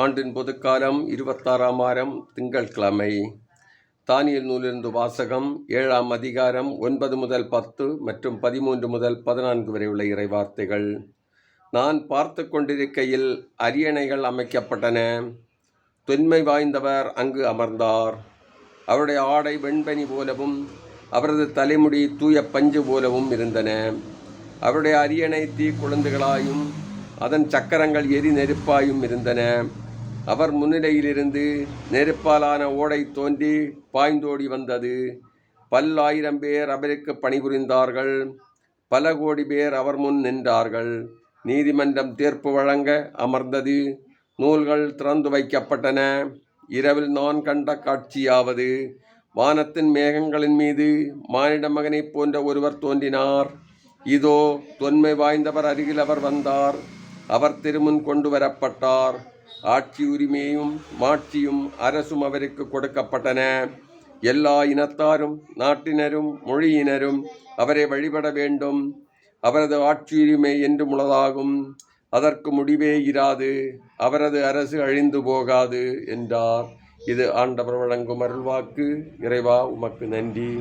ஆண்டின் பொதுக்காலம் 26ஆம் வாரம் திங்கட்கிழமை. தானியேல் நூலிலிருந்து வாசகம். 7ஆம் அதிகாரம் 9 முதல் 10 மற்றும் 13 முதல் 14 வரை உள்ள இறைவார்த்தைகள். நான் பார்த்து கொண்டிருக்கையில் அரியணைகள் அமைக்கப்பட்டன. தொன்மை வாய்ந்தவர் அங்கு அமர்ந்தார். அவருடைய ஆடை வெண்பனி போலவும் அவரது தலைமுடி தூய பஞ்சு போலவும் இருந்தன. அவருடைய அரியணை தீ குழந்தைகளாயும் அதன் சக்கரங்கள் எரி நெருப்பாயும் இருந்தன. அவர் முன்னிலையிலிருந்து நெருப்பாலான ஓடை தோன்றி பாய்ந்தோடி வந்தது. பல்லாயிரம் பேர் அவருக்கு பணிபுரிந்தார்கள். பல கோடி பேர் அவர் முன் நின்றார்கள். நீதிமன்றம் தீர்ப்பு வழங்க அமர்ந்தது. நூல்கள் திறந்து வைக்கப்பட்டன. இரவில் நான் கண்ட காட்சியாவது, வானத்தின் மேகங்களின் மீது மானிட மகனைப் போன்ற ஒருவர் தோன்றினார். இதோ தொன்மை வாய்ந்தவர் அருகில் அவர் வந்தார். அவர் திருமுன் கொண்டு வரப்பட்டார். ஆட்சி உரிமையும் மாட்சியும் அரசும் அவருக்கு கொடுக்கப்பட்டன. எல்லா இனத்தாரும் நாட்டினரும் மொழியினரும் அவரை வழிபட வேண்டும். அவரது ஆட்சி உரிமை என்று முழுதாகும். அதற்கு முடிவே இராது. அவரது அரசு அழிந்து போகாது என்றார். இது ஆண்டவர் வழங்கும் அருள்வாக்கு. இறைவா, உமக்கு நன்றி.